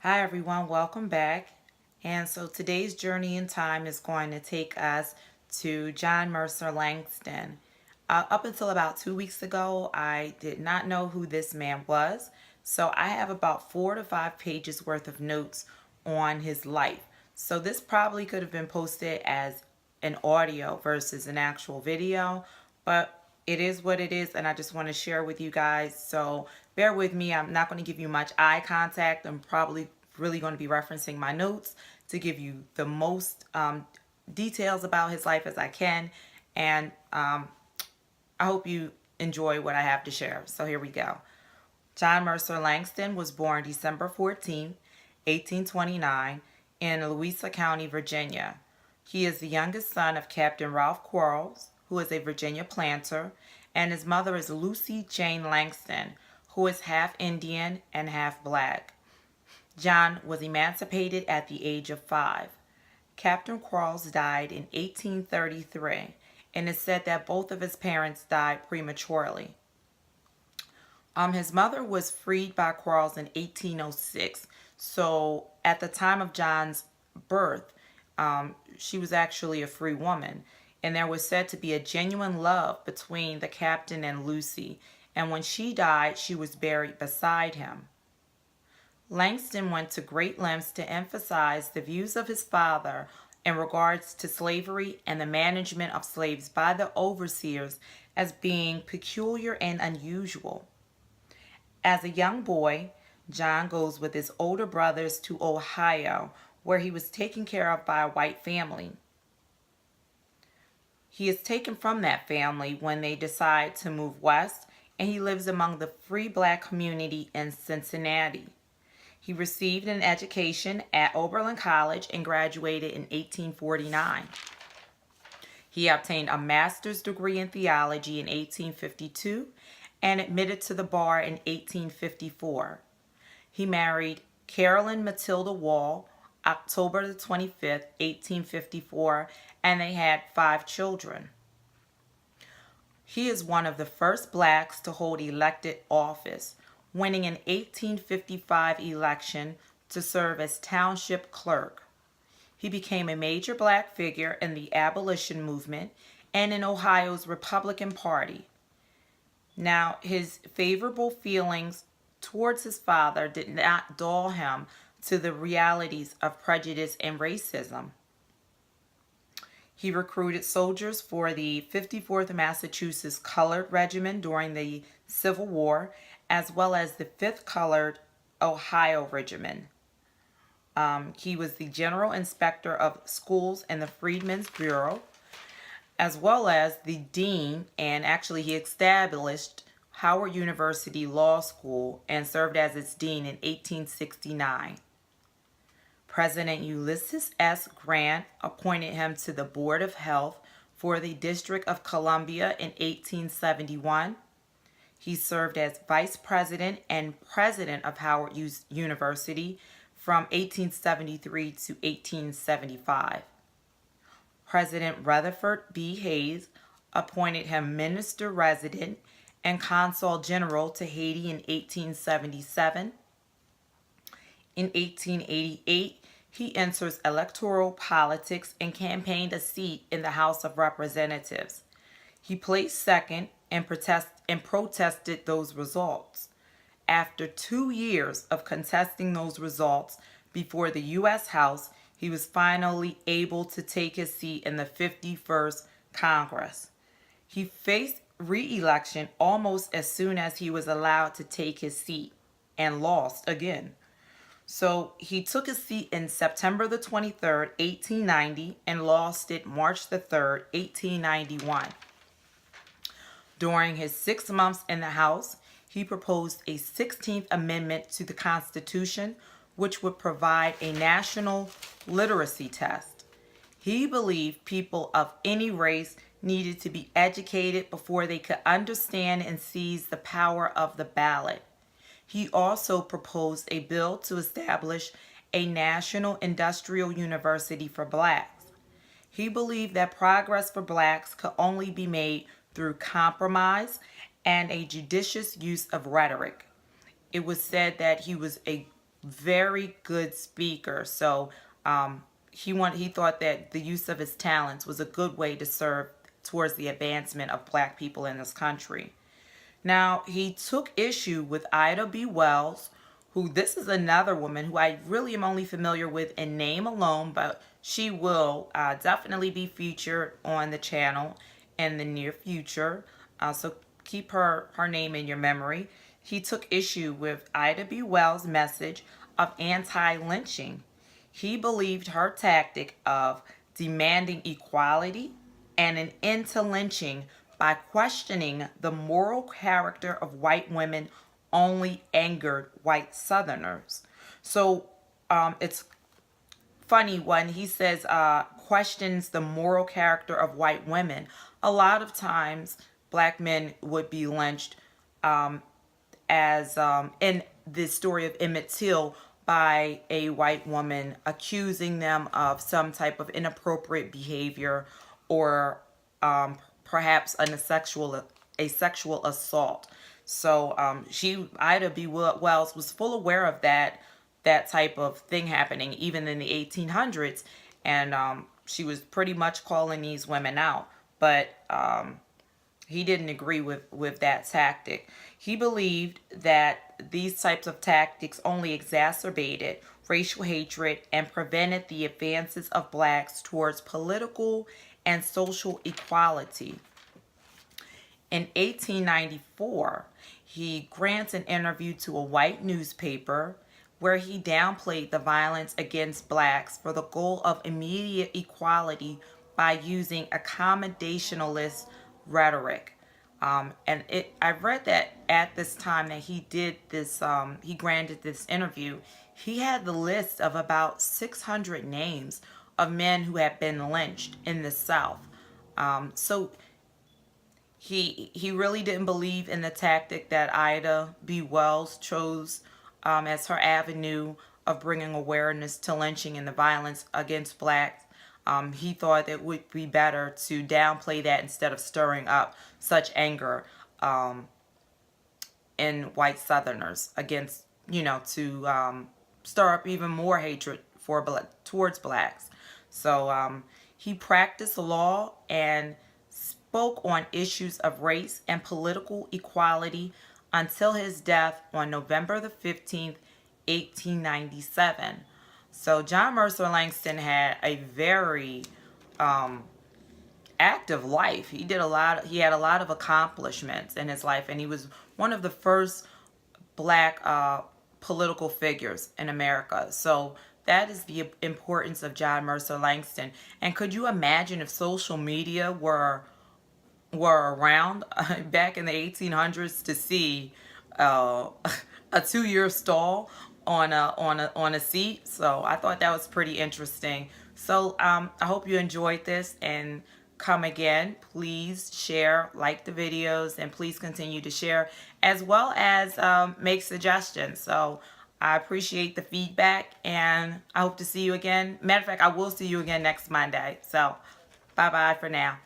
Hi everyone, welcome back. And so today's journey in time is going to take us to John Mercer Langston. Up until about 2 weeks ago, I did not know who this man was. So I have about 4 to 5 pages worth of notes on his life. So this probably could have been posted as an audio versus an actual video, but it is what it is, and I just want to share with you guys. So bear with me. I'm not going to give you much eye contact. I'm probably really going to be referencing my notes to give you the most details about his life as I can. And I hope you enjoy what I have to share. So here we go. John Mercer Langston was born December 14, 1829, in Louisa County, Virginia. He is the youngest son of Captain Ralph Quarles, who is a Virginia planter, and his mother is Lucy Jane Langston, who is half Indian and half black. John was emancipated at the age of 5. Captain Quarles died in 1833, and it's said that both of his parents died prematurely. His mother was freed by Quarles in 1806. So at the time of John's birth, she was actually a free woman. And there was said to be a genuine love between the captain and Lucy. And when she died, she was buried beside him. Langston went to great lengths to emphasize the views of his father in regards to slavery and the management of slaves by the overseers as being peculiar and unusual. As a young boy, John goes with his older brothers to Ohio, where he was taken care of by a white family. He is taken from that family when they decide to move west, and he lives among the free black community in Cincinnati. He received an education at Oberlin College and graduated in 1849. He obtained a master's degree in theology in 1852 and admitted to the bar in 1854. He married Carolyn Matilda Wall, October the 25th, 1854, and they had 5 children. He is one of the first blacks to hold elected office, winning an 1855 election to serve as township clerk. He became a major black figure in the abolition movement and in Ohio's Republican Party. Now, his favorable feelings towards his father did not dull him to the realities of prejudice and racism. He recruited soldiers for the 54th Massachusetts Colored Regiment during the Civil War, as well as the 5th Colored Ohio Regiment. He was the General Inspector of Schools in the Freedmen's Bureau, as well as the dean, and actually he established Howard University Law School and served as its dean in 1869. President Ulysses S. Grant appointed him to the Board of Health for the District of Columbia in 1871. He served as vice president and president of Howard University from 1873 to 1875. President Rutherford B. Hayes appointed him minister resident and consul general to Haiti in 1877. In 1888, he enters electoral politics and campaigned a seat in the House of Representatives. He placed second and protested those results. After 2 years of contesting those results before the U.S. House, he was finally able to take his seat in the 51st Congress. He faced re-election almost as soon as he was allowed to take his seat and lost again. So he took his seat in September the 23rd, 1890, and lost it March the 3rd, 1891. During his 6 months in the House, he proposed a 16th Amendment to the Constitution, which would provide a national literacy test. He believed people of any race needed to be educated before they could understand and seize the power of the ballot. He also proposed a bill to establish a national industrial university for blacks. He believed that progress for blacks could only be made through compromise and a judicious use of rhetoric. It was said that he was a very good speaker. So he thought that the use of his talents was a good way to serve towards the advancement of black people in this country. Now, he took issue with Ida B. Wells, who, this is another woman who I really am only familiar with in name alone, but she will definitely be featured on the channel in the near future. So keep her name in your memory. He took issue with Ida B. Wells' message of anti-lynching. He believed her tactic of demanding equality and an end to lynching by questioning the moral character of white women only angered white Southerners. So it's funny when he says questions the moral character of white women. A lot of times black men would be lynched as in the story of Emmett Till by a white woman accusing them of some type of inappropriate behavior or perhaps a sexual assault. So Ida B. Wells was full aware of that type of thing happening even in the 1800s, and she was pretty much calling these women out. But he didn't agree with that tactic. He believed that these types of tactics only exacerbated racial hatred and prevented the advances of blacks towards political and social equality. In 1894, he grants an interview to a white newspaper where he downplayed the violence against blacks for the goal of immediate equality by using accommodationalist rhetoric. I read that at this time that he did this, he granted this interview, he had the list of about 600 names of men who had been lynched in the South. So he really didn't believe in the tactic that Ida B. Wells chose as her avenue of bringing awareness to lynching and the violence against blacks. He thought it would be better to downplay that instead of stirring up such anger in white Southerners against, to stir up even more hatred towards blacks. So he practiced law and spoke on issues of race and political equality until his death on November the 15th, 1897. So John Mercer Langston had a very active life. He had a lot of accomplishments in his life, and he was one of the first black political figures in America. So that is the importance of John Mercer Langston. And could you imagine if social media were around back in the 1800s to see a 2-year stall on a seat? So I thought that was pretty interesting. So I hope you enjoyed this, and come again. Please share, like the videos, and please continue to share, as well as make suggestions. So I appreciate the feedback, and I hope to see you again. Matter of fact, I will see you again next Monday. So bye-bye for now.